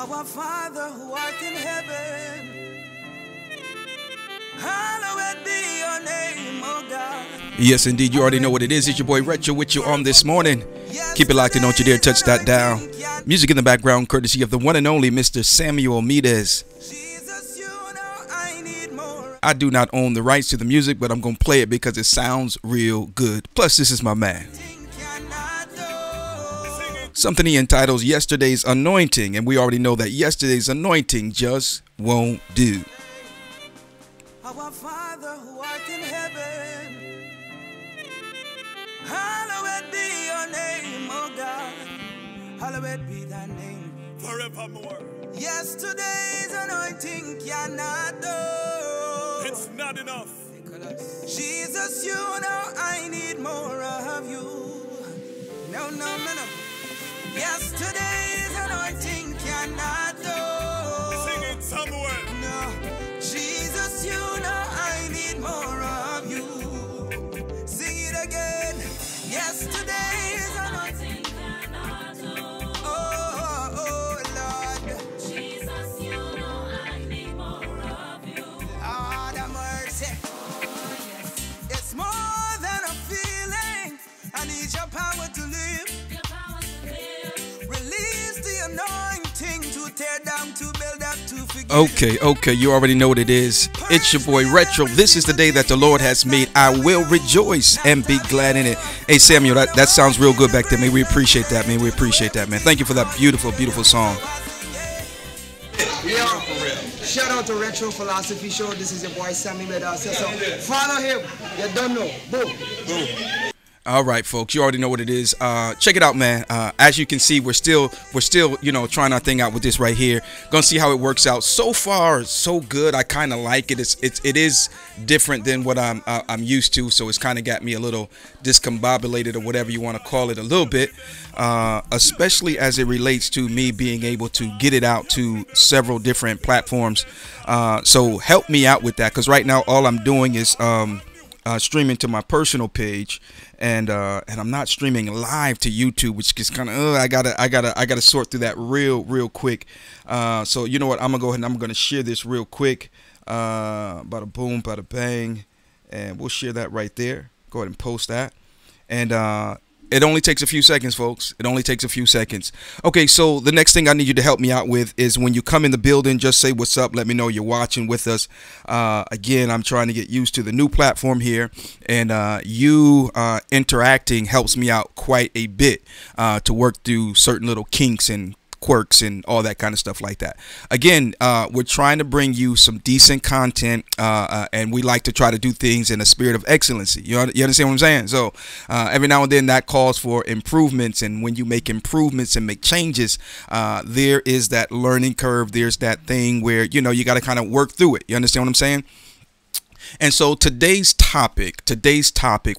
Our Father who art in heaven, hallowed be your name, oh God. Yes, indeed. You already know what it is. It's your boy Retro with you on this morning. Keep it locked and don't you dare touch that dial. Music in the background courtesy of the one and only Mr. Samuel Mides. I do not own the rights to the music, but I'm going to play it because it sounds real good. Plus, this is my man. Something he entitles Yesterday's Anointing, and we already know that yesterday's anointing just won't do. Our Father who art in heaven, hallowed be your name, oh God. Hallowed be thy name forevermore. Yesterday's anointing cannot do. It's not enough. Jesus, you know I need more of you. No, no, no, no. Yesterday's anointing cannot do. Sing it, Samuel. No, Jesus, you know I need more of you. Sing it again. Yesterday's anointing cannot do. Oh, oh, Lord. Jesus, you know I need more of you. Lord have mercy. It's more than a feeling. I need your power to live. Release the anointing to tear down, to build up, to forgive. Okay, you already know what it is. It's your boy Retro. This is the day that the Lord has made. I will rejoice and be glad in it. Hey Samuel, that sounds real good back there, man. We appreciate that, man. We appreciate that, man. Thank you for that beautiful, beautiful song. Yeah, shout out to Retro Philosophy Show. This is your boy Sammy Mides. So follow him. You don't know. Boom. Boom. All right, folks, you already know what it is. Check it out, man. As you can see, we're still, trying our thing out with this right here. Gonna see how it works out. So far, so good. I kind of like it. It is different than what I'm used to. So it's kind of got me a little discombobulated, or whatever you want to call it, a little bit. Especially as it relates to me being able to get it out to several different platforms. So help me out with that, because right now all I'm doing is streaming to my personal page, and I'm not streaming live to YouTube, which is kind of I gotta sort through that real quick. So you know what, I'm gonna go ahead and I'm gonna share this real quick. Bada boom, bada bang, and we'll share that right there. Go ahead and post that, and it only takes a few seconds, folks. It only takes a few seconds. Okay, so the next thing I need you to help me out with is when you come in the building, just say what's up. Let me know you're watching with us. Again, I'm trying to get used to the new platform here, and you interacting helps me out quite a bit to work through certain little kinks and quirks and all that kind of stuff like that. Again, we're trying to bring you some decent content, and we like to try to do things in a spirit of excellency. You understand what I'm saying? So every now and then that calls for improvements, and when you make improvements and make changes, there is that learning curve. There's that thing where you got to kind of work through it. You understand what I'm saying? And so today's topic,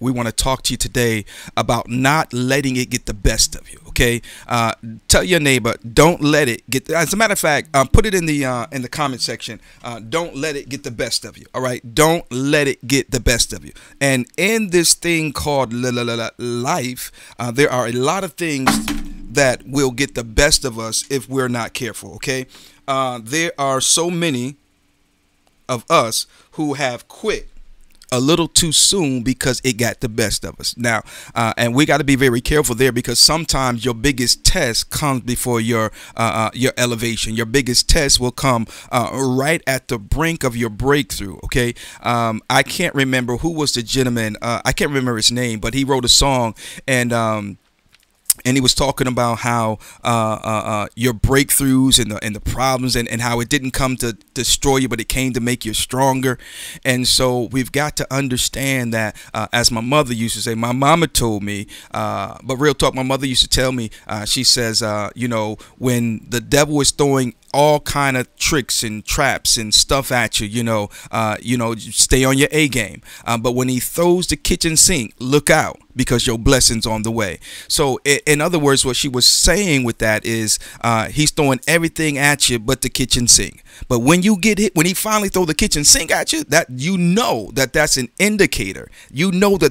we want to talk to you today about not letting it get the best of you. Okay, tell your neighbor, don't let it get. As a matter of fact, put it in the comment section. Don't let it get the best of you. All right, don't let it get the best of you. And in this thing called life, there are a lot of things that will get the best of us if we're not careful. Okay, there are so many of us who have quit a little too soon because it got the best of us. Now, and we got to be very careful there, because sometimes your biggest test comes before your elevation. Your biggest test will come right at the brink of your breakthrough. Okay, I can't remember who was the gentleman. I can't remember his name, but he wrote a song, and he was talking about how your breakthroughs and the problems and how it didn't come to destroy you, but it came to make you stronger. And so we've got to understand that, as my mother used to say, my mama told me, but real talk, my mother used to tell me, she says, when the devil is throwing all kind of tricks and traps and stuff at you. Stay on your A game. But when he throws the kitchen sink, look out, because your blessing's on the way. So in other words, what she was saying with that is he's throwing everything at you but the kitchen sink. But when you get hit, when he finally throw the kitchen sink at you, that that's an indicator.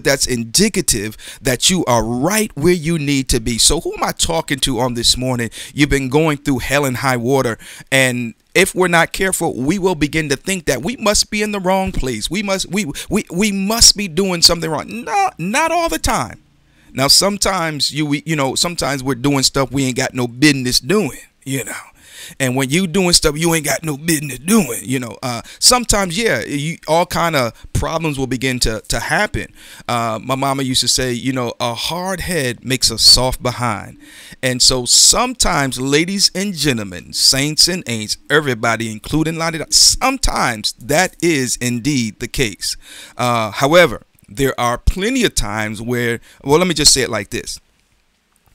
That's indicative that you are right where you need to be. So who am I talking to on this morning? You've been going through hell and high water, and if we're not careful, we will begin to think that we must be in the wrong place. We must be doing something wrong. No, not all the time. Now, sometimes sometimes we're doing stuff we ain't got no business doing, And when you doing stuff you ain't got no business doing, sometimes, all kind of problems will begin to happen. My mama used to say, a hard head makes a soft behind. And so sometimes, ladies and gentlemen, saints and ain'ts, everybody, including Lottie, sometimes that is indeed the case. However, there are plenty of times where, well, let me just say it like this.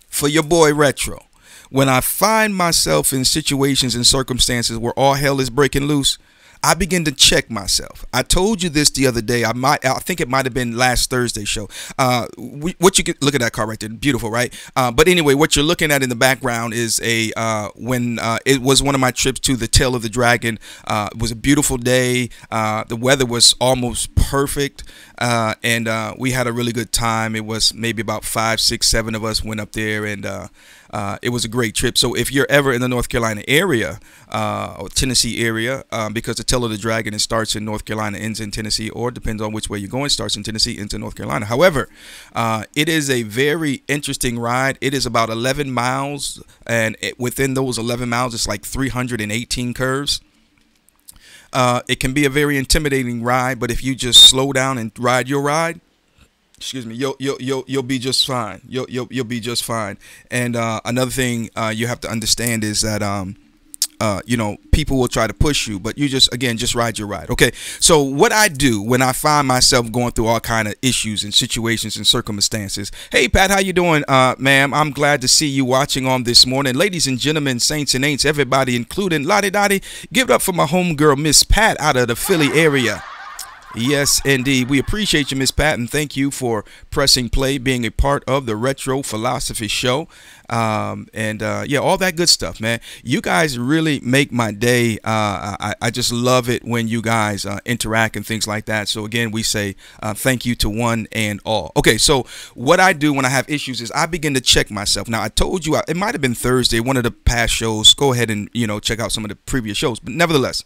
For your boy Retro, when I find myself in situations and circumstances where all hell is breaking loose, I begin to check myself. I told you this the other day. I think it might have been last Thursday's show. What you can look at that car right there, beautiful, right? But anyway, what you're looking at in the background is when it was one of my trips to the Tail of the Dragon. It was a beautiful day. The weather was almost perfect, and we had a really good time. It was maybe about 5, 6, 7 of us went up there, and it was a great trip. So if you're ever in the North Carolina area or Tennessee area, because the Tail of the Dragon, it starts in North Carolina, ends in Tennessee, or depends on which way you're going, starts in Tennessee, ends in North Carolina. However, it is a very interesting ride. It is about 11 miles, and within those 11 miles, it's like 318 curves. It can be a very intimidating ride, but if you just slow down and ride your ride, excuse me, you'll be just fine. You'll be just fine. And another thing you have to understand is that people will try to push you, but you just ride your ride. Okay. So what I do when I find myself going through all kind of issues and situations and circumstances. Hey Pat, how you doing, ma'am? I'm glad to see you watching on this morning. Ladies and gentlemen, saints and ain'ts, everybody, including Lottie Dottie, give it up for my homegirl, Miss Pat, out of the Philly area. Yes, indeed. We appreciate you, Miss Pat, and thank you for pressing play, being a part of the Retro Philosophy Show. All that good stuff, man. You guys really make my day. I just love it when you guys interact and things like that. So again, we say thank you to one and all. Okay, so what I do when I have issues is I begin to check myself. Now, I told you, it might have been Thursday, one of the past shows. Go ahead and, check out some of the previous shows. But nevertheless,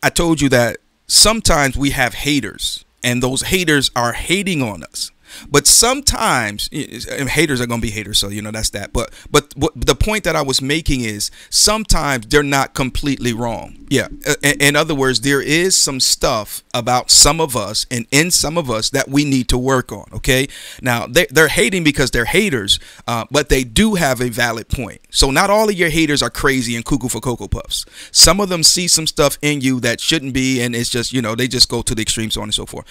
I told you that sometimes we have haters, and those haters are hating on us. But sometimes haters are going to be haters, so that's that. But the point that I was making is sometimes they're not completely wrong. Yeah, in other words, there is some stuff about some of us and in some of us that we need to work on. Okay, now they're hating because they're haters, but they do have a valid point. So not all of your haters are crazy and cuckoo for Cocoa Puffs. Some of them see some stuff in you that shouldn't be, and it's just they just go to the extreme, so on and so forth.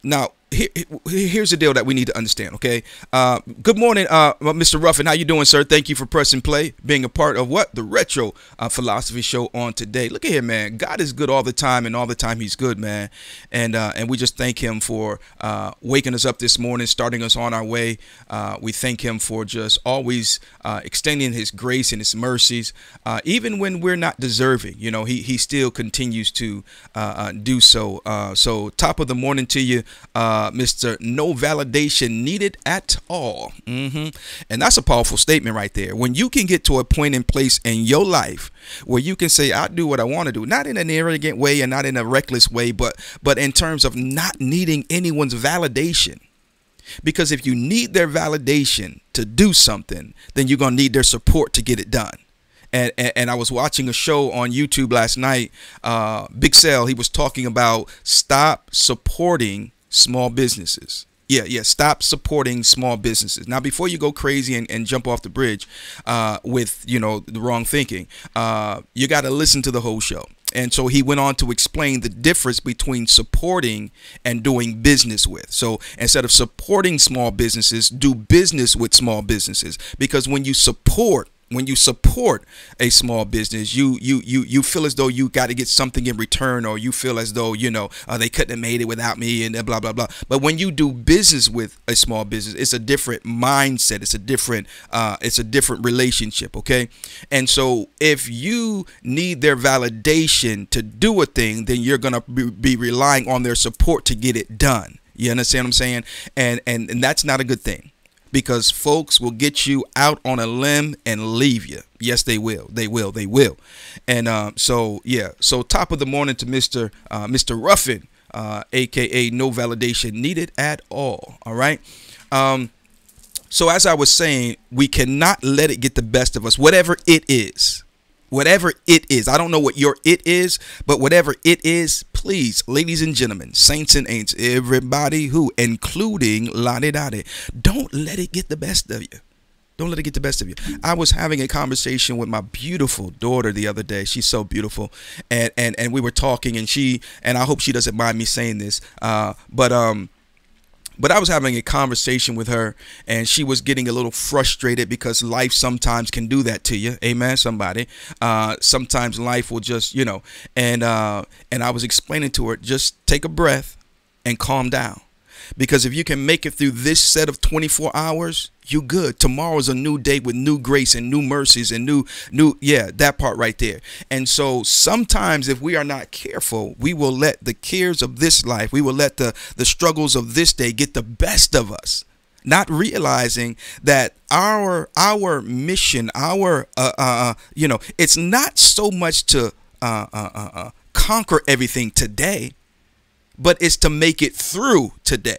Now, here's the deal that we need to understand, okay? Good morning, Mr. Ruffin. How you doing, sir? Thank you for pressing play, being a part of the Retro Philosophy Show on today. Look at here, man. God is good all the time, and all the time he's good, man. And we just thank him for waking us up this morning, starting us on our way. We thank him for just always extending his grace and his mercies, even when we're not deserving. He still continues to do so. So top of the morning to you, Mr. No Validation Needed at All. And that's a powerful statement right there. When you can get to a point in place in your life where you can say, I do what I want to do, not in an arrogant way and not in a reckless way, but in terms of not needing anyone's validation. Because if you need their validation to do something, then you're going to need their support to get it done. And I was watching a show on YouTube last night. Big Sal, he was talking about stop supporting small businesses. Yeah. Stop supporting small businesses. Now, before you go crazy and jump off the bridge with, the wrong thinking, you got to listen to the whole show. And so he went on to explain the difference between supporting and doing business with. So instead of supporting small businesses, do business with small businesses. Because when you support when you support a small business, you feel as though you got to get something in return, or you feel as though, they couldn't have made it without me, and blah blah blah. But when you do business with a small business, it's a different mindset. It's a different relationship. Okay. And so if you need their validation to do a thing, then you're going to be relying on their support to get it done. You understand what I'm saying? And that's not a good thing. Because folks will get you out on a limb and leave you. Yes, they will. They will. They will. And so top of the morning to Mr. Ruffin, aka no validation needed at all. All right. So as I was saying, we cannot let it get the best of us, whatever it is. Whatever it is. I don't know what your it is, but whatever it is, please, ladies and gentlemen, saints and ain'ts, everybody who, including la-di-da-di, don't let it get the best of you. Don't let it get the best of you. I was having a conversation with my beautiful daughter the other day. She's so beautiful. And we were talking, and I hope she doesn't mind me saying this, but I was having a conversation with her, and she was getting a little frustrated because life sometimes can do that to you. Amen, somebody. Sometimes life will just, and I was explaining to her, just take a breath and calm down. Because if you can make it through this set of 24 hours, you good. Tomorrow's a new day with new grace and new mercies and new, that part right there. And so sometimes if we are not careful, we will let the cares of this life, we will let the struggles of this day get the best of us, not realizing that our mission, it's not so much to conquer everything today, but it's to make it through today.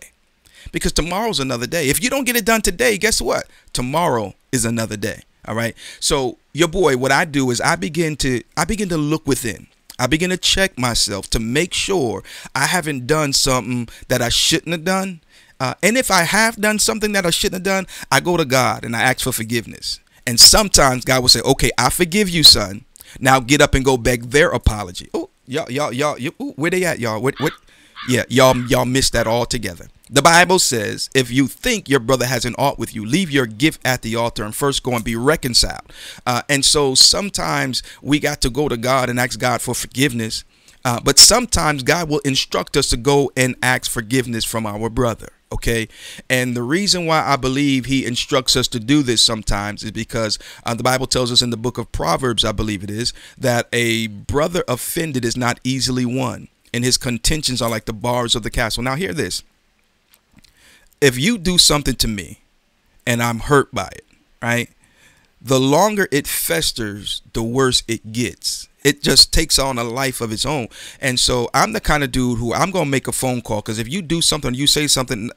Because tomorrow's another day. If you don't get it done today, guess what? Tomorrow is another day. All right. So your boy, what I do is I begin to look within. I begin to check myself to make sure I haven't done something that I shouldn't have done. And if I have done something that I shouldn't have done, I go to God and I ask for forgiveness. And sometimes God will say, okay, I forgive you, son. Now get up and go beg their apology. Oh, y'all, where they at, y'all? What? Yeah, y'all missed that altogether. The Bible says, if you think your brother has an ought with you, leave your gift at the altar and first go and be reconciled. And so sometimes we got to go to God and ask God for forgiveness. But sometimes God will instruct us to go and ask forgiveness from our brother. OK, and the reason why I believe he instructs us to do this sometimes is because the Bible tells us in the book of Proverbs, I believe it is, that a brother offended is not easily won, and his contentions are like the bars of the castle. Now, hear this. If you do something to me and I'm hurt by it, right, the longer it festers, the worse it gets. It just takes on a life of its own. And so I'm the kind of dude who I'm going to make a phone call, because if you do something, you say something,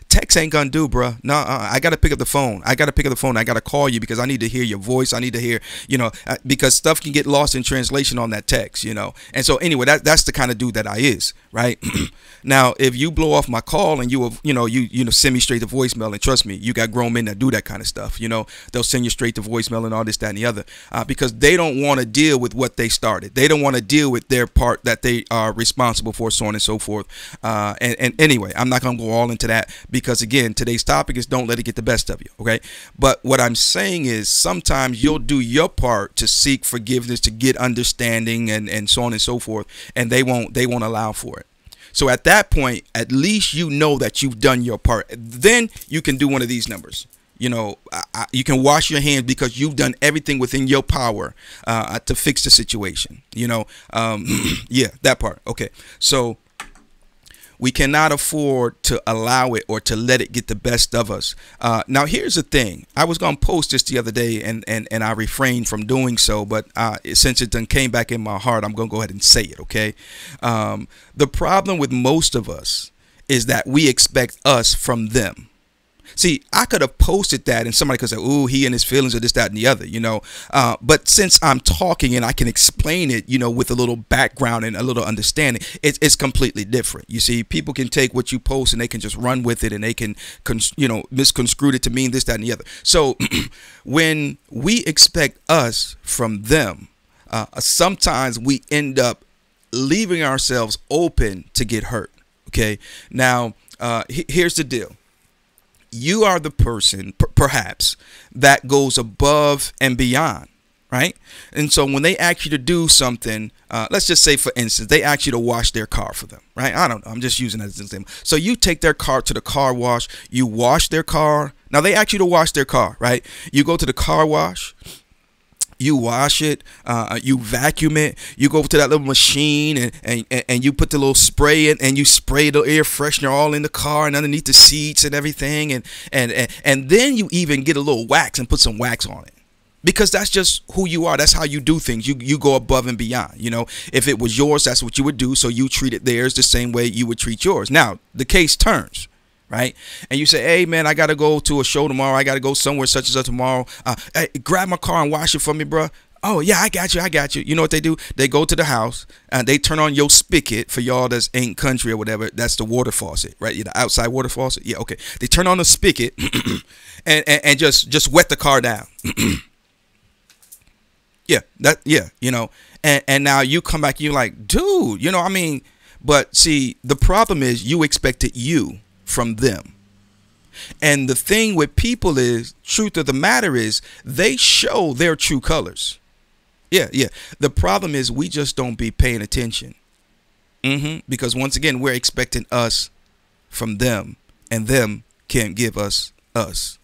text ain't going to do, bro. I got to pick up the phone. I got to call you because I need to hear your voice. I need to hear, because stuff can get lost in translation on that text, And so anyway, that's the kind of dude that I is, right? Now, if you blow off my call and you send me straight to voicemail, and trust me, you got grown men that do that kind of stuff. They'll send you straight to voicemail and all this, that, and the other, because they don't want to deal with what they started. They don't want to deal with their part that they are responsible for, so on and so forth. And anyway, I'm not going to go all into that because, again, today's topic is don't let it get the best of you. Okay. But what I'm saying is sometimes you'll do your part to seek forgiveness, to get understanding, and so on and so forth. And they won't allow for it. So at that point, at least you know that you've done your part. Then you can do one of these numbers. You can wash your hands because you've done everything within your power to fix the situation. Yeah, that part. Okay. So we cannot afford to allow it or to let it get the best of us. Now, here's the thing. I was going to post this the other day and I refrained from doing so. But since it done came back in my heart, I'm going to go ahead and say it. OK, the problem with most of us is that we expect us from them. See, I could have posted that and somebody could say, "Ooh, he and his feelings," or this, that, and the other, But since I'm talking and I can explain it, with a little background and a little understanding, it's completely different. You see, people can take what you post and they can just run with it and they can, misconstrue it to mean this, that, and the other. So when we expect us from them, sometimes we end up leaving ourselves open to get hurt. Okay. Now, here's the deal. you are the person, perhaps, that goes above and beyond, right? And so when they ask you to do something, let's just say, for instance, they ask you to wash their car for them, right? I don't know. I'm just using that as an example. So you take their car to the car wash. You wash their car. Now, they ask you to wash their car, right? You go to the car wash. You wash it, you vacuum it, you go to that little machine and you put the little spray in and you spray the air freshener all in the car and underneath the seats and everything. And then you even get a little wax and put some wax on it. Because that's just who you are. That's how you do things. You go above and beyond. You know, if it was yours, that's what you would do. So you treated theirs the same way you would treat yours. Now, the case turns. Right? And you say, hey, man, I got to go to a show tomorrow. I got to go somewhere such and such tomorrow. Hey, grab my car and wash it for me, bro. Oh, yeah, I got you. I got you. You know what they do? They go to the house and they turn on your spigot. For y'all that's ain't country or whatever, that's the water faucet, right? The outside water faucet. Yeah, okay. They turn on the spigot and just wet the car down. Yeah, you know. And now you come back and you're like, dude, you know, I mean, but see, the problem is you expected you from them. And the thing with people is, truth of the matter is, they show their true colors. Yeah. The problem is we just don't be paying attention. Because once again, we're expecting us from them, and them can't give us us.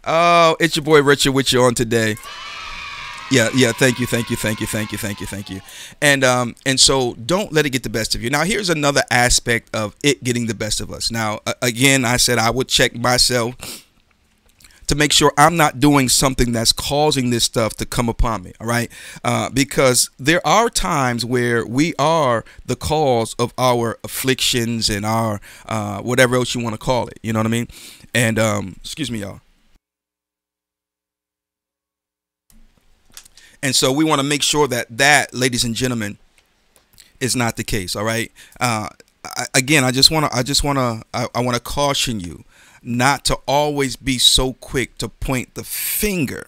Oh, it's your boy Richard with you on today. Yeah. Thank you. And so don't let it get the best of you. Now, here's another aspect of it getting the best of us. Now, again, I said I would check myself to make sure I'm not doing something that's causing this stuff to come upon me. All right. Because there are times where we are the cause of our afflictions and our whatever else you want to call it. You know what I mean? And excuse me, y'all. And so we want to make sure that, ladies and gentlemen, is not the case. All right. Again, I want to caution you not to always be so quick to point the finger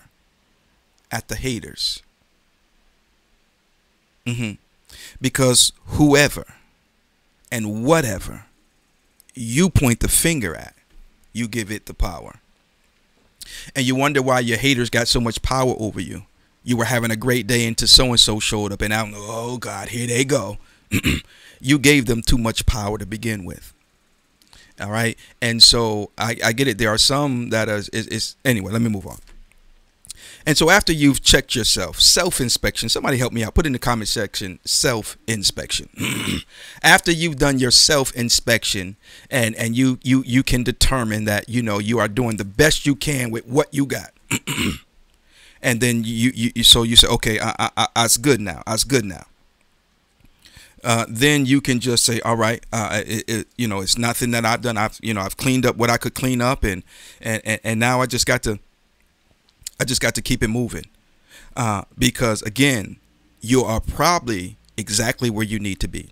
at the haters. Because whoever and whatever you point the finger at, you give it the power. And you wonder why your haters got so much power over you. You were having a great day until so-and-so showed up, and I'm, oh God, here they go. You gave them too much power to begin with. All right. And so I get it. There are some that is anyway, let me move on. And so after you've checked yourself, self-inspection, somebody help me out, put in the comment section, self-inspection. After you've done your self-inspection and you can determine that, you know, you are doing the best you can with what you got. And then you say, okay, it's good now. Then you can just say, all right, you know, it's nothing that I've done. I've cleaned up what I could clean up, and now I just got to keep it moving, because again, you are probably exactly where you need to be.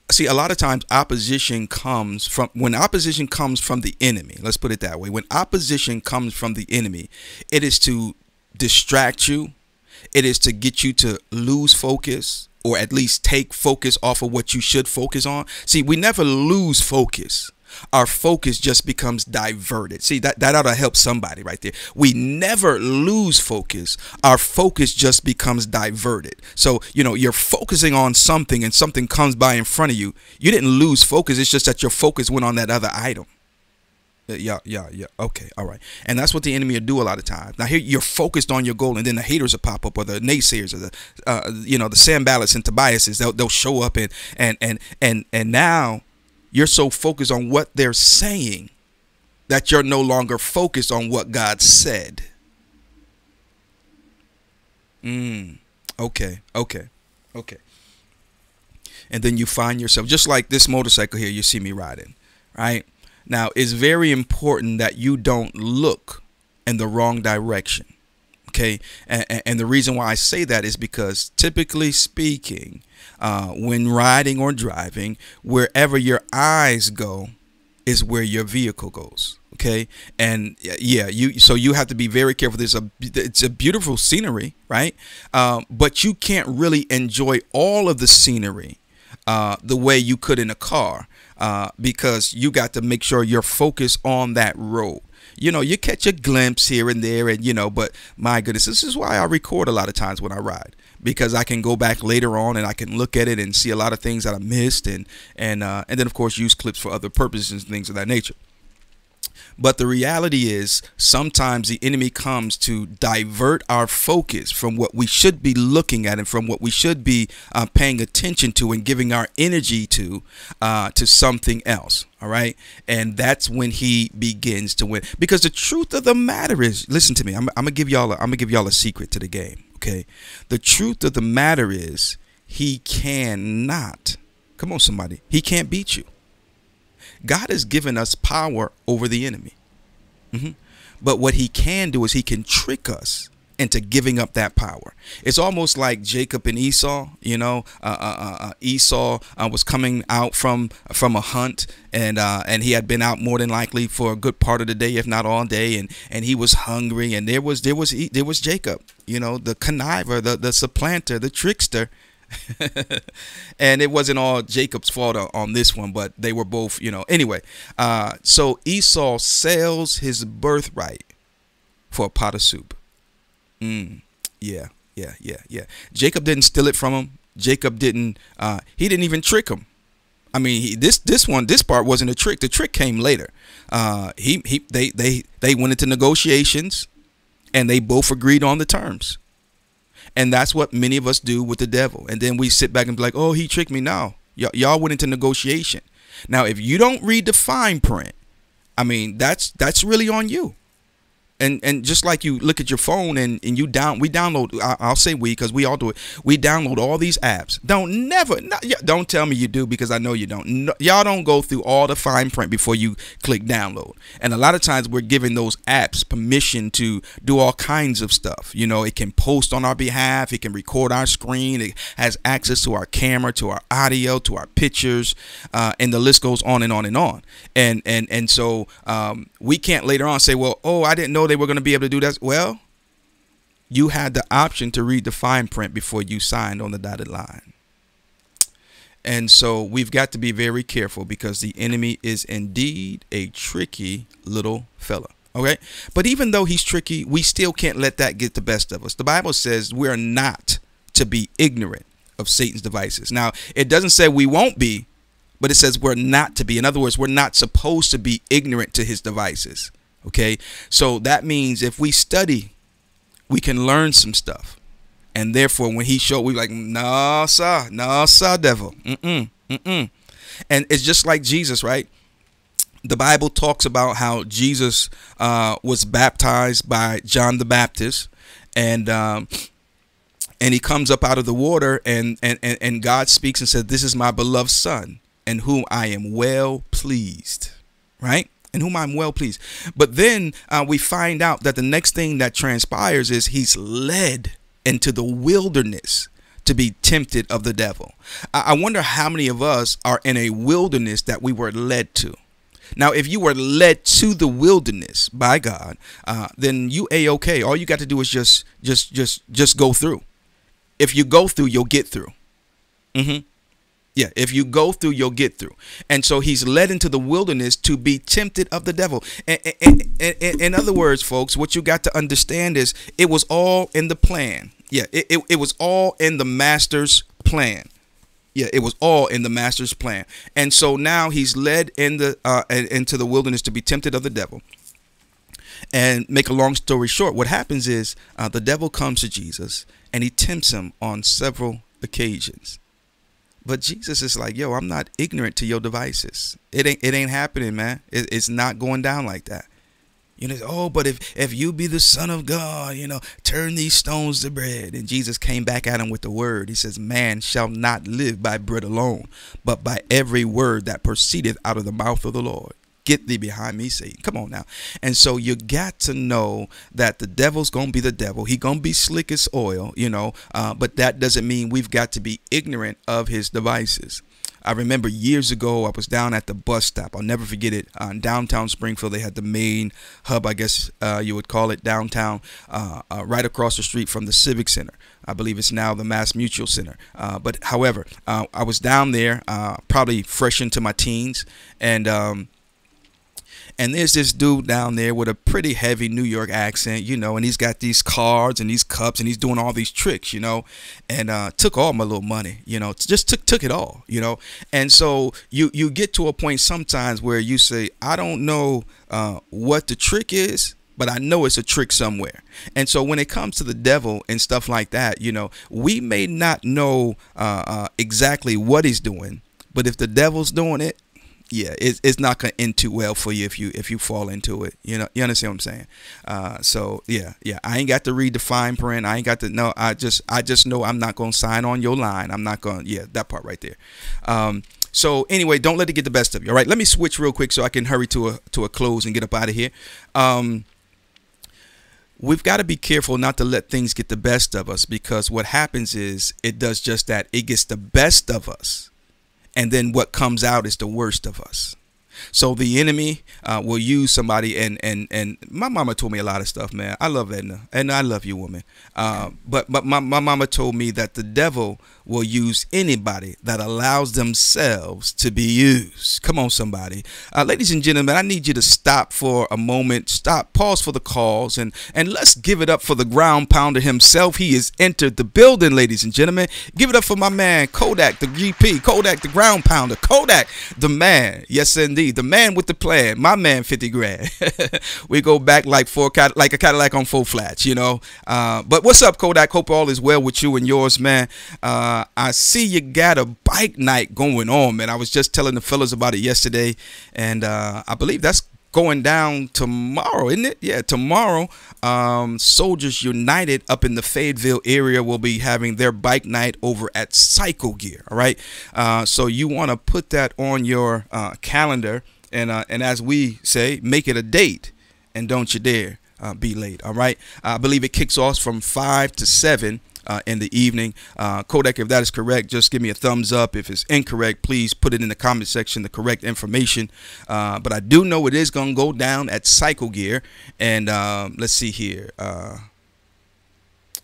See, a lot of times opposition comes from the enemy. Let's put it that way. When opposition comes from the enemy, it is to distract you. It is to get you to lose focus, or at least take focus off of what you should focus on. See, we never lose focus. Our focus just becomes diverted. See, that ought to help somebody right there. We never lose focus. Our focus just becomes diverted. So, you know, you're focusing on something and something comes by in front of you. You didn't lose focus. It's just that your focus went on that other item. Yeah. Okay. All right. And that's what the enemy will do a lot of times. Now here you're focused on your goal, and then the haters will pop up, or the naysayers, or the the Sanballats and Tobiases. They'll show up, and now you're so focused on what they're saying that you're no longer focused on what God said. Okay. And then you find yourself just like this motorcycle here. You see me riding, right? Now, it's very important that you don't look in the wrong direction, okay? And the reason why I say that is because, typically speaking, when riding or driving, wherever your eyes go is where your vehicle goes, okay? And yeah, so you have to be very careful. It's a beautiful scenery, right? But you can't really enjoy all of the scenery the way you could in a car. because you got to make sure you're focused on that road. You know, you catch a glimpse here and there, and but my goodness, this is why I record a lot of times when I ride, because I can go back later on and I can look at it and see a lot of things that I missed, and then of course use clips for other purposes and things of that nature. But the reality is sometimes the enemy comes to divert our focus from what we should be looking at and from what we should be paying attention to and giving our energy to something else. All right. And that's when he begins to win, because the truth of the matter is, listen to me, I'm gonna give y'all a secret to the game. OK, the truth of the matter is he cannot. Come on, somebody. He can't beat you. God has given us power over the enemy. But what he can do is he can trick us into giving up that power. It's almost like Jacob and Esau. Esau was coming out from a hunt, and he had been out more than likely for a good part of the day, if not all day, and he was hungry. And there was Jacob, the conniver, the supplanter, the trickster. And it wasn't all Jacob's fault on this one, but they were both, anyway. So Esau sells his birthright for a pot of soup. Yeah. Jacob didn't steal it from him. Jacob didn't. He didn't even trick him. I mean, this part wasn't a trick. The trick came later. They went into negotiations, and they both agreed on the terms. And that's what many of us do with the devil. And then we sit back and be like, oh, he tricked me. Now y'all went into negotiation. Now, if you don't read the fine print, I mean, that's really on you. And just like you look at your phone and we download, I'll say we, because we all do it. We download all these apps. Don't tell me you do, because I know you don't. No, y'all don't go through all the fine print before you click download. And a lot of times we're giving those apps permission to do all kinds of stuff. It can post on our behalf. It can record our screen. It has access to our camera, to our audio, to our pictures, and the list goes on and on and on. And so we can't later on say, well, oh, I didn't know they were going to be able to do that. Well, you had the option to read the fine print before you signed on the dotted line. And so we've got to be very careful, because the enemy is indeed a tricky little fella. Okay. But even though he's tricky, we still can't let that get the best of us. The Bible says we're not to be ignorant of Satan's devices. Now, it doesn't say we won't be, but it says we're not to be. In other words, we're not supposed to be ignorant to his devices. Okay, so that means if we study, we can learn some stuff. And therefore, when he showed, we like, no, sir, devil. And it's just like Jesus, right? The Bible talks about how Jesus was baptized by John the Baptist, and he comes up out of the water, and God speaks and says, this is my beloved son, in whom I am well pleased, right? In whom I'm well pleased. But then we find out that the next thing that transpires is he's led into the wilderness to be tempted of the devil. I wonder how many of us are in a wilderness that we were led to. Now, if you were led to the wilderness by God, then you A-okay. All you got to do is just go through. If you go through, you'll get through. Yeah, if you go through, you'll get through. And so he's led into the wilderness to be tempted of the devil. In other words, folks, what you got to understand is it was all in the plan. Yeah, it was all in the master's plan. Yeah, it was all in the master's plan. And so now he's led into the wilderness to be tempted of the devil. And make a long story short, what happens is the devil comes to Jesus and he tempts him on several occasions. But Jesus is like, yo, I'm not ignorant to your devices. It ain't happening, man. It's not going down like that. Oh, but if you be the Son of God, turn these stones to bread. And Jesus came back at him with the word. He says, man shall not live by bread alone, but by every word that proceedeth out of the mouth of the Lord. Get thee behind me, Satan. Come on now. And so you got to know that the devil's going to be the devil. He going to be slick as oil, but that doesn't mean we've got to be ignorant of his devices. I remember years ago, I was down at the bus stop. I'll never forget it. In downtown Springfield, they had the main hub, I guess you would call it, downtown, right across the street from the Civic Center. I believe it's now the Mass Mutual Center. But however, I was down there, probably fresh into my teens, and there's this dude down there with a pretty heavy New York accent, you know, and he's got these cards and these cups and he's doing all these tricks, you know, and took all my little money, you know, just took it all, you know. And so you get to a point sometimes where you say, I don't know what the trick is, but I know it's a trick somewhere. And so when it comes to the devil and stuff like that, you know, we may not know exactly what he's doing, but if the devil's doing it, yeah, it's not gonna end too well for you if you fall into it. You know, you understand what I'm saying? So yeah, I ain't got to read the fine print. I ain't got to know. I just know I'm not gonna sign on your line. I'm not gonna. Yeah, that part right there. So anyway, don't let it get the best of you. All right, let me switch real quick so I can hurry to a close and get up out of here. We've got to be careful not to let things get the best of us, because what happens is it does just that. It gets the best of us. And then what comes out is the worst of us. So the enemy will use somebody, and my mama told me a lot of stuff, man. I love Edna, and I love you, woman. But my mama told me that the devil will use anybody that allows themselves to be used. Come on, somebody. Ladies and gentlemen, I need you to stop for a moment. Stop, pause for the calls, and let's give it up for the ground pounder himself. He has entered the building, ladies and gentlemen. Give it up for my man, Kodak, the GP, Kodak, the ground pounder, Kodak, the man. Yes, indeed. The man with the plan, my man, 50 grand. We go back like a Cadillac on 4 flats, you know. But what's up, Kodak? Hope all is well with you and yours, man. I see you got a bike night going on, man. I was just telling the fellas about it yesterday, and I believe that's going down tomorrow, isn't it? Yeah, tomorrow. Soldiers United up in the Fayetteville area will be having their bike night over at Cycle Gear. All right, so you want to put that on your calendar, and as we say, make it a date, and don't you dare be late. All right, I believe it kicks off from 5 to 7. In the evening. Kodak, if that is correct, just give me a thumbs up. If it's incorrect, please put it in the comment section, the correct information. But I do know it is going to go down at Cycle Gear. And let's see here.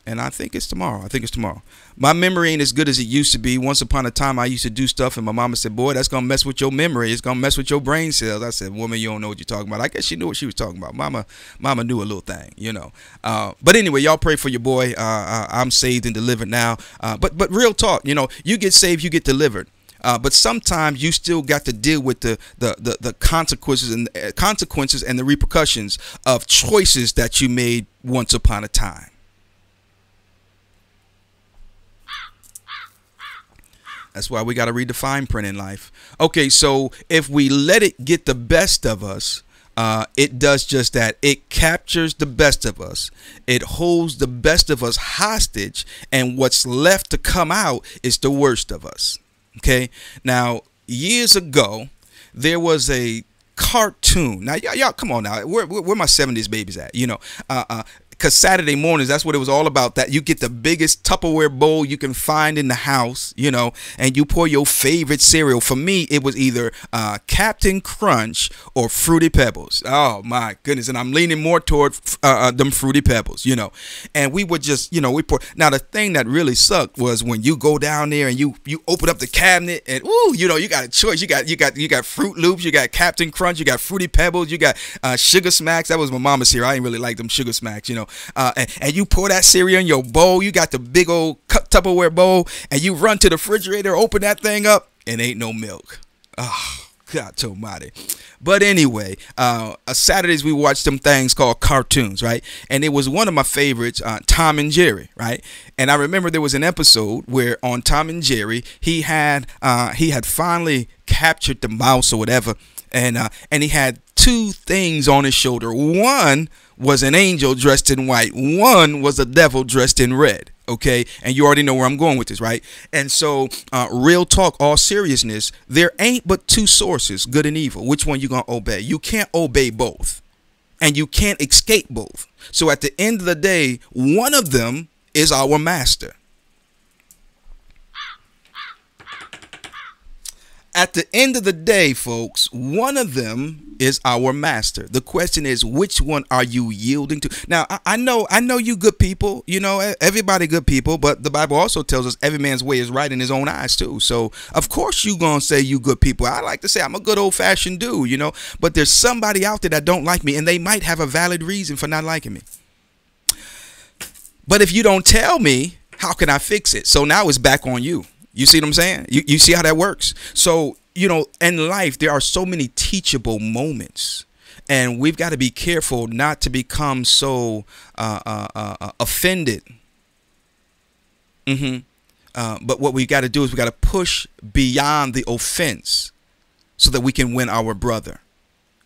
And I think it's tomorrow. My memory ain't as good as it used to be. Once upon a time, I used to do stuff, and my mama said, boy, that's going to mess with your memory. It's going to mess with your brain cells. I said, woman, you don't know what you're talking about. I guess she knew what she was talking about. Mama knew a little thing, you know. But anyway, y'all pray for your boy. I'm saved and delivered now. But real talk, you know, you get saved, you get delivered. But sometimes you still got to deal with the consequences and the repercussions of choices that you made once upon a time. That's why we got to read the fine print in life. Okay, so if we let it get the best of us, it does just that. It captures the best of us. It holds the best of us hostage, and what's left to come out is the worst of us. Okay, now years ago, there was a cartoon. Now y'all come on now. Where my 70s babies at? You know, because Saturday mornings, that's what it was all about. That you get the biggest Tupperware bowl you can find in the house, you know, and you pour your favorite cereal. For me, it was either Captain Crunch or Fruity Pebbles. Oh my goodness, and I'm leaning more toward them Fruity Pebbles, you know. And we would just, you know, we pour. Now the thing that really sucked was when you go down there and you open up the cabinet and ooh, you know, you got a choice. You got Fruit Loops, you got Captain Crunch, you got Fruity Pebbles, you got Sugar Smacks. That was my mama's cereal. I didn't really like them Sugar Smacks, you know. And you pour that cereal in your bowl. You got the big old Tupperware bowl, and you run to the refrigerator, open that thing up, and ain't no milk. Oh, God almighty. But anyway, Saturdays we watched them things called cartoons, right? And it was one of my favorites, Tom and Jerry, right? And I remember there was an episode where on Tom and Jerry, he had finally captured the mouse or whatever, and he had 2 things on his shoulder. One was an angel dressed in white. One was a devil dressed in red. Okay, and you already know where I'm going with this, right? And so, real talk, all seriousness, there ain't but 2 sources, good and evil. Which one you gonna obey? You can't obey both, and you can't escape both. So at the end of the day, one of them is our master. at the end of the day, folks, one of them is our master. The question is, which one are you yielding to? Now, I know you good people, you know, everybody good people, but the Bible also tells us every man's way is right in his own eyes too. So of course you gonna say you good people. I like to say I'm a good old fashioned dude, you know, but there's somebody out there that don't like me, and they might have a valid reason for not liking me. But if you don't tell me, how can I fix it? So now it's back on you. You see what I'm saying? You see how that works? So, you know, in life, there are so many teachable moments, and we've got to be careful not to become so offended. But what we got to do is we got to push beyond the offense so that we can win our brother.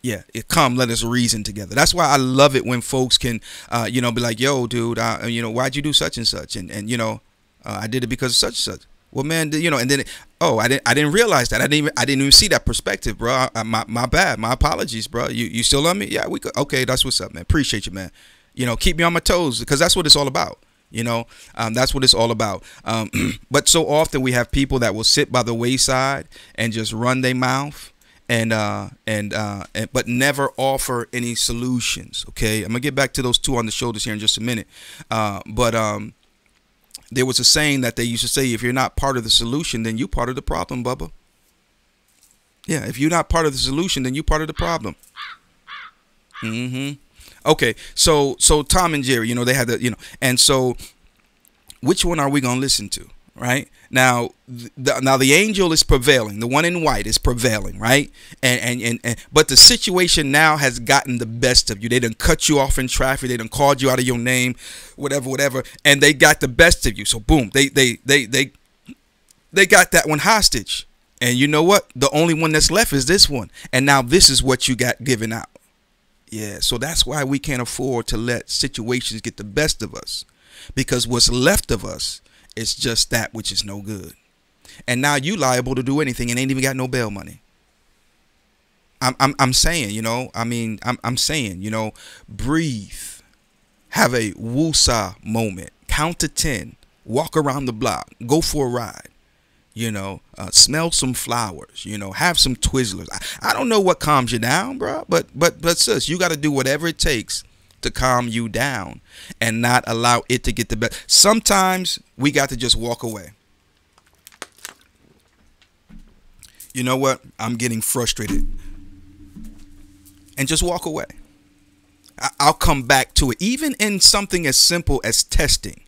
Yeah, come, let us reason together. That's why I love it when folks can, you know, be like, yo, dude, you know, why'd you do such and such? And you know, I did it because of such and such. Well, man, you know, and then, I didn't realize that. I didn't even see that perspective, bro. My bad. My apologies, bro. You still love me? Yeah, we could. Okay, that's what's up, man. Appreciate you, man. You know, keep me on my toes, because that's what it's all about. You know, that's what it's all about. But so often we have people that will sit by the wayside and just run their mouth but never offer any solutions. Okay, I'm gonna get back to those two on the shoulders here in just a minute. There was a saying that they used to say, if you're not part of the solution, then you're part of the problem, Bubba. Yeah, if you're not part of the solution, then you're part of the problem. Okay, so Tom and Jerry, you know, they had the, you know, and so which one are we gonna listen to? Right now, the angel is prevailing. The one in white is prevailing, right? And but the situation now has gotten the best of you. They done cut you off in traffic. They done called you out of your name, whatever, and they got the best of you. So boom, they got that one hostage. And you know what? The only one that's left is this one. And now this is what you got given out. Yeah, so that's why we can't afford to let situations get the best of us, because what's left of us, it's just that which is no good. And now you liable to do anything and ain't even got no bail money. I'm saying, you know, I'm saying, you know, breathe, have a woosah moment, count to 10, walk around the block, go for a ride, you know, smell some flowers, you know, have some Twizzlers. I don't know what calms you down, bro, but sis, you got to do whatever it takes to calm you down and not allow it to get the best. Sometimes we got to just walk away. You know what? I'm getting frustrated. And just walk away. I'll come back to it. Even in something as simple as testing.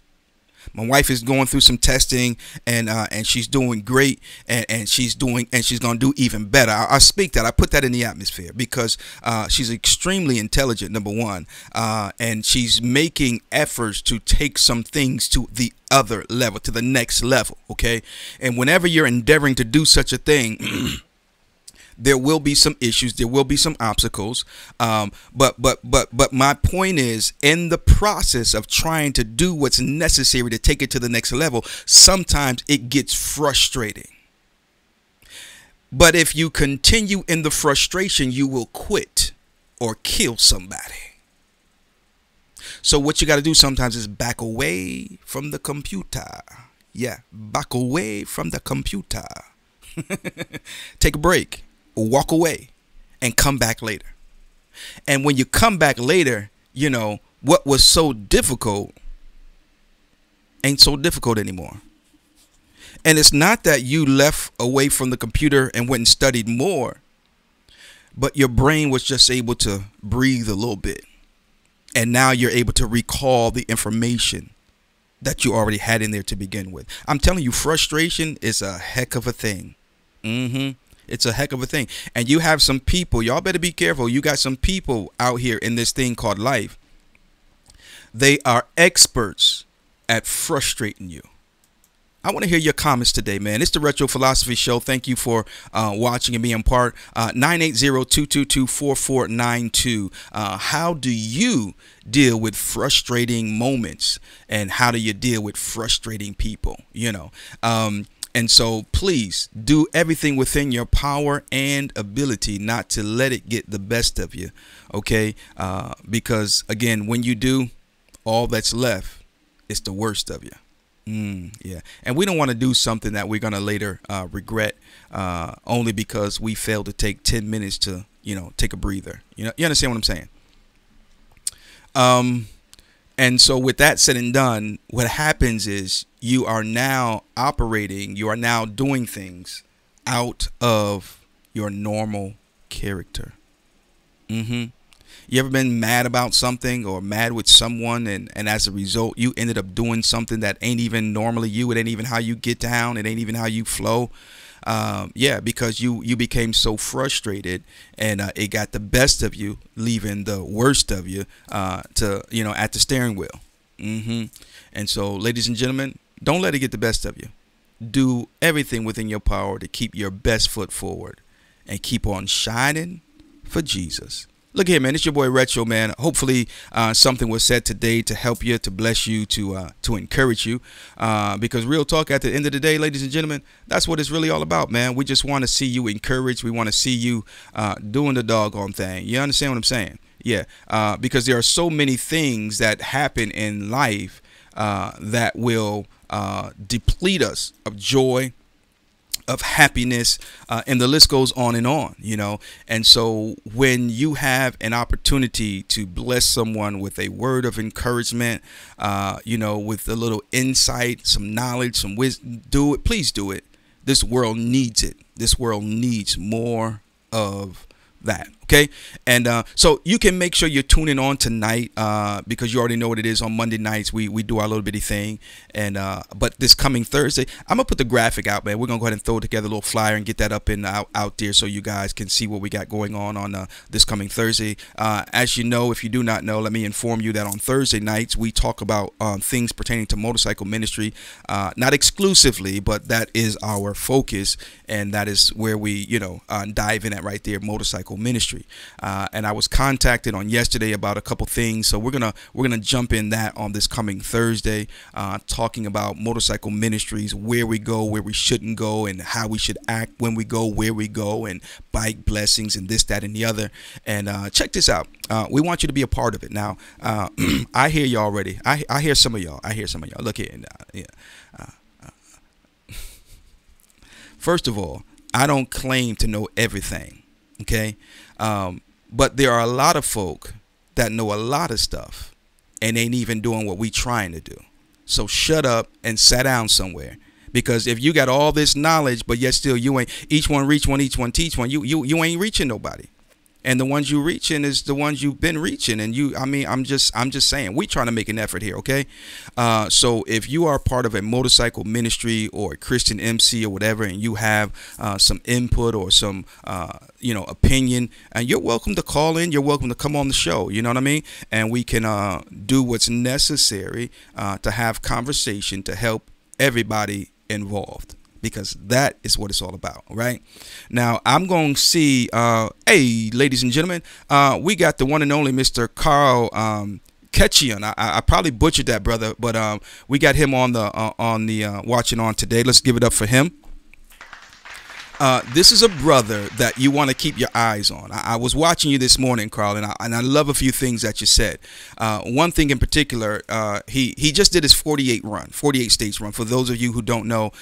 My wife is going through some testing, and she's doing great, and she's gonna do even better. I speak that. I put that in the atmosphere because she's extremely intelligent, number one, and she's making efforts to take some things to the other level, to the next level. Okay, and whenever you're endeavoring to do such a thing, there will be some issues, there will be some obstacles, but my point is, in the process of trying to do what's necessary to take it to the next level, sometimes it gets frustrating. But if you continue in the frustration, you will quit or kill somebody. So what you got to do sometimes is back away from the computer. Yeah, back away from the computer. Take a break. Walk away and come back later. And when you come back later, you know, what was so difficult ain't so difficult anymore. And it's not that you left away from the computer and went and studied more, but your brain was just able to breathe a little bit. And now you're able to recall the information that you already had in there to begin with. I'm telling you, frustration is a heck of a thing. It's a heck of a thing. And you have some people, y'all better be careful. You got some people out here in this thing called life. They are experts at frustrating you. I want to hear your comments today, man. It's the Retro Philosophy Show. Thank you for watching and being part. 980-222-4492. How do you deal with frustrating moments? And how do you deal with frustrating people? You know, and so please do everything within your power and ability not to let it get the best of you. Okay. Because again, when you do, all that's left is the worst of you. Yeah, and we don't want to do something that we're gonna later regret, only because we failed to take 10 minutes to take a breather. You understand what I'm saying? And so with that said and done, what happens is you are now operating, you are now doing things out of your normal character. You ever been mad about something or mad with someone, and as a result you ended up doing something that ain't even normally you? It ain't even how you get down. It ain't even how you flow. Yeah, because you became so frustrated, and it got the best of you, leaving the worst of you to at the steering wheel. And so, ladies and gentlemen, don't let it get the best of you. Do everything within your power to keep your best foot forward and keep on shining for Jesus. Look here, man. It's your boy Retro, man. Hopefully, something was said today to help you, to bless you, to encourage you. Because real talk, at the end of the day, ladies and gentlemen, that's what it's really all about, man. We just want to see you encouraged. We want to see you doing the doggone thing. You understand what I'm saying? Yeah. Because there are so many things that happen in life that will deplete us of joy, of happiness, and the list goes on and on, and so when you have an opportunity to bless someone with a word of encouragement, with a little insight, some knowledge, some wisdom, do it. Please do it. This world needs it. This world needs more of that. Okay. And so you can make sure you're tuning on tonight, because you already know what it is. On Monday nights we do our little bitty thing, and but this coming Thursday I'm gonna put the graphic out, man. We're gonna go ahead and throw together a little flyer and get that up and out there so you guys can see what we got going on this coming Thursday. As you know, if you do not know, let me inform you that on Thursday nights we talk about things pertaining to motorcycle ministry, not exclusively, but that is our focus, and that is where we dive in at right there, motorcycle ministry. And I was contacted on yesterday about a couple things, so we're gonna jump in that on this coming Thursday, talking about motorcycle ministries, where we go, where we shouldn't go, and how we should act when we go, where we go, and bike blessings and this, that, and the other. And check this out. We want you to be a part of it. Now, I hear you already. I hear some of y'all. Look here. First of all, I don't claim to know everything. Okay. But there are a lot of folk that know a lot of stuff and ain't even doing what we trying to do. So shut up and sit down somewhere. Because if you got all this knowledge, but yet still you ain't, each one reach one, each one teach one, you ain't reaching nobody. And the ones you reaching is the ones you've been reaching. And I'm just saying, we trying to make an effort here, okay? So if you are part of a motorcycle ministry or a Christian MC or whatever, and you have some input or some opinion, and you're welcome to call in. You're welcome to come on the show. You know what I mean? And we can do what's necessary to have conversation to help everybody involved. Because that is what it's all about, right? Now, I'm going to see, hey, ladies and gentlemen, we got the one and only Mr. Carl Ketchian. I probably butchered that, brother, but we got him on the watching on today. Let's give it up for him. This is a brother that you want to keep your eyes on. I was watching you this morning, Carl, and I love a few things that you said. One thing in particular, he just did his 48 states run. For those of you who don't know,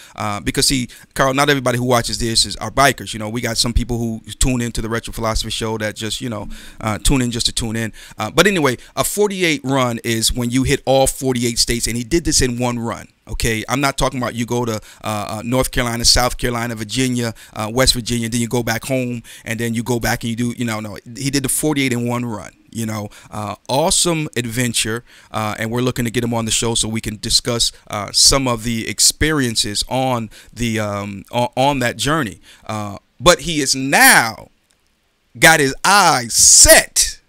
because see, Carl, not everybody who watches this are bikers. We got some people who tune into the Retro Philosophy Show that just tune in just to tune in. But anyway, a 48 run is when you hit all 48 states, and he did this in one run. Okay, I'm not talking about you go to North Carolina, South Carolina, Virginia, West Virginia, then you go back home, and then you go back and you do, no, he did the 48 in one run. Awesome adventure, and we're looking to get him on the show so we can discuss some of the experiences on the on that journey. But he is now got his eyes set.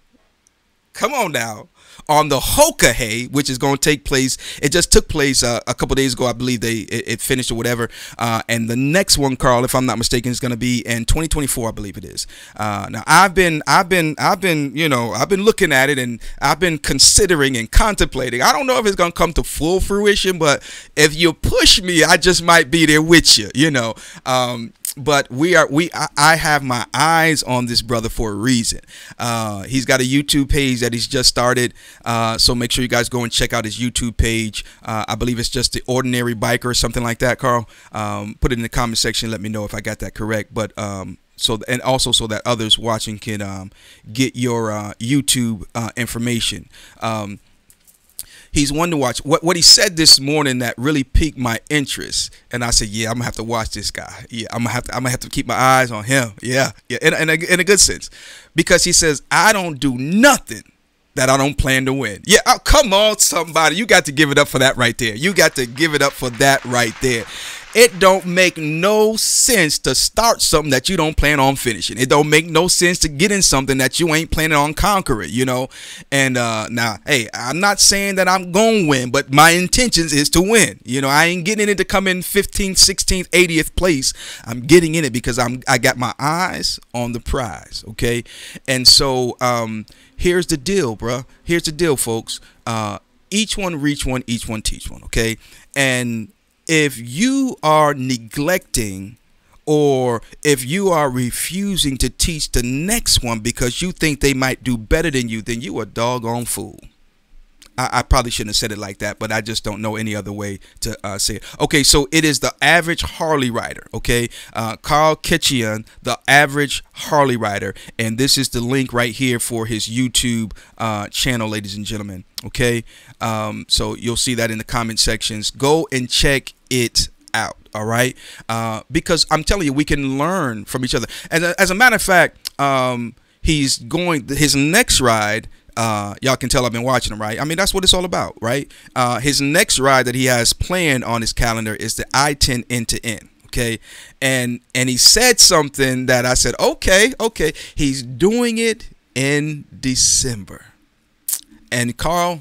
Come on now. On the Hoka, which is going to take place. It just took place a couple days ago. I believe it finished or whatever. And the next one, Carl, if I'm not mistaken, is going to be in 2024. I believe it is. Now I've been looking at it, and I've been considering and contemplating. I don't know if it's going to come to full fruition, but if you push me, I just might be there with you. but I have my eyes on this brother for a reason. He's got a YouTube page that he's just started, so make sure you guys go and check out his YouTube page. I believe it's just The Ordinary Biker or something like that. Carl, put it in the comment section, let me know if I got that correct. But so, and also so that others watching can get your YouTube information. He's one to watch. What he said this morning that really piqued my interest, and I said, yeah, I'm gonna have to watch this guy. Yeah, I'm gonna have to keep my eyes on him. Yeah, in a good sense, because he says I don't do nothing that I don't plan to win. Yeah, oh, come on, somebody, you got to give it up for that right there. You got to give it up for that right there. It don't make no sense to start something that you don't plan on finishing. It don't make no sense to get in something that you ain't planning on conquering, you know. And now, hey, I'm not saying that I'm going to win, but my intentions is to win. You know, I ain't getting in it to come in 15th, 16th, 80th place. I'm getting in it because I got my eyes on the prize, okay? And so here's the deal, bruh. Here's the deal, folks. Each one reach one, each one teach one, okay? And if you are neglecting or if you are refusing to teach the next one because you think they might do better than you, then you a doggone fool. I probably shouldn't have said it like that, but I just don't know any other way to say it. Okay, so it is the average Harley rider, okay? Carl Ketchian, the average Harley rider, and this is the link right here for his YouTube channel, ladies and gentlemen, okay? So you'll see that in the comment sections. Go and check it out, all right? Because I'm telling you, we can learn from each other. And as a matter of fact, he's going, his next ride, y'all can tell I've been watching him, right? I mean, that's what it's all about, right? His next ride that he has planned on his calendar is the I-10 end-to-end, okay? And he said something that I said, okay, he's doing it in December. And Carl,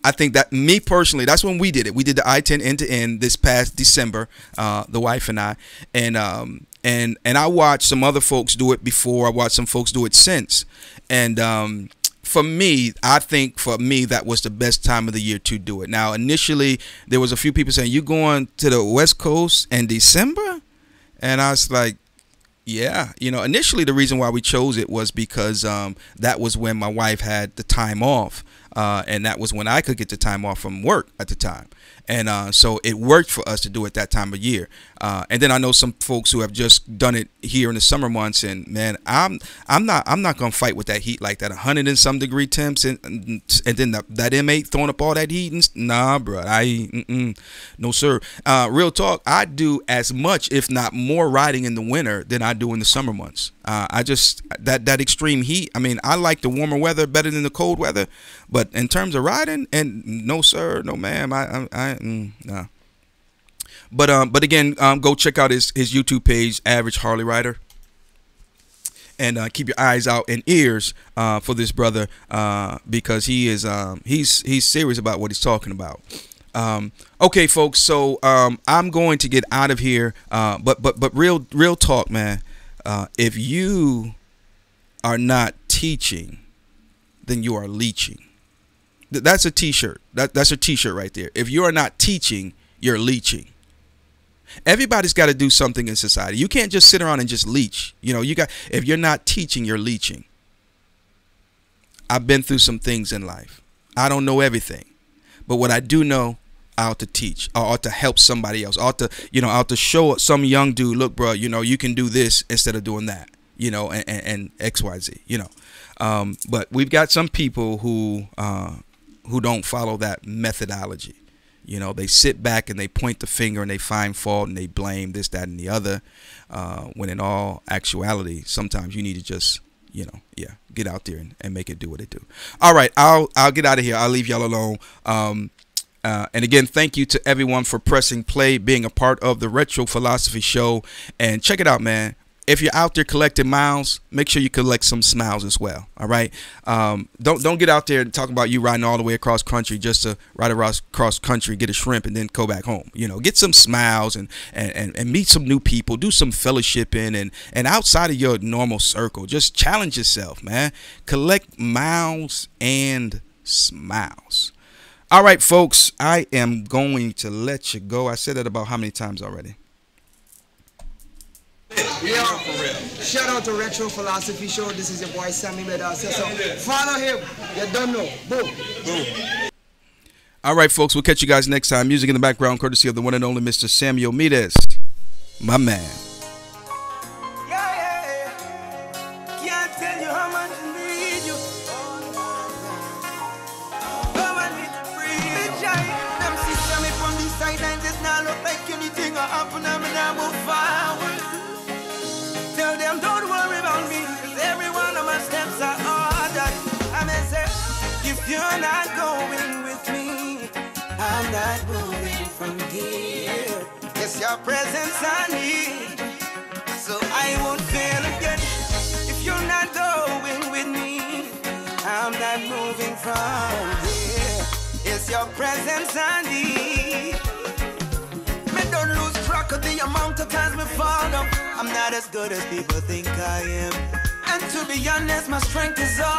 I think that me personally, that's when we did it. We did the I-10 end-to-end this past December, the wife and I, and I watched some other folks do it before. I watched some folks do it since, and for me, I think for me that was the best time of the year to do it. Now, initially, there was a few people saying, you going to the West Coast in December? And I was like, yeah. You know, initially the reason why we chose it was because that was when my wife had the time off. And that was when I could get the time off from work at the time. And so it worked for us to do it that time of year. And then I know some folks who have just done it here in the summer months. And man, I'm not gonna fight with that heat like that. 100 and some degree temps, and then that M8 throwing up all that heat. And nah, bro, no sir. Real talk, I do as much, if not more, riding in the winter than I do in the summer months. I just that extreme heat. I mean, I like the warmer weather better than the cold weather, but in terms of riding, and no sir, no ma'am, nah. But again, go check out his YouTube page, Average Harley Rider, and keep your eyes out and ears for this brother, because he is he's serious about what he's talking about. Okay, folks, so I'm going to get out of here, but real talk, man. If you are not teaching, then you are leeching. That's a t-shirt. That's a t-shirt right there. If you are not teaching, you're leeching. Everybody's got to do something in society. You can't just sit around and just leech. You know, if you're not teaching, you're leeching. I've been through some things in life. I don't know everything, but what I do know, I ought to teach. I ought to help somebody else. I ought to show some young dude, look, bro, you know, you can do this instead of doing that, you know, and X, Y, Z, you know. But we've got some people who don't follow that methodology. You know, they sit back and they point the finger and they find fault and they blame this, that, and the other. When in all actuality, sometimes you need to just, you know, get out there and make it do what it do. All right, I'll get out of here. I'll leave y'all alone. And again, thank you to everyone for pressing play, being a part of the Retro Philosophy Show. And check it out, man. If you're out there collecting miles, make sure you collect some smiles as well. All right. Don't get out there and talk about you riding all the way across country just to ride across country, get a shrimp, and then go back home. You know, get some smiles and meet some new people, do some fellowshipping, and outside of your normal circle, just challenge yourself, man. Collect miles and smiles. All right, folks, I am going to let you go. I said that about how many times already? Yeah, shout out to Retro Philosophy Show. This is your boy Sammy Meadows. So follow him. You don't know. Boom. All right, folks, we'll catch you guys next time. Music in the background, courtesy of the one and only Mr. Samuel Mides, my man. Yeah. Can't tell you how much I need you. Come on, breathe. Them see me from the sidelines. It now look like anything will happen. I'm gonna move forward. Tell them don't worry about me, 'cause every one of my steps are ordered. I may say, if you're not going with me, I'm not moving from here. It's your presence I need, so I won't fail again. If you're not going with me, I'm not moving from here. It's your presence I need. Me don't lose track of the amount of times me fall down. I'm not as good as people think I am, and to be honest, my strength is all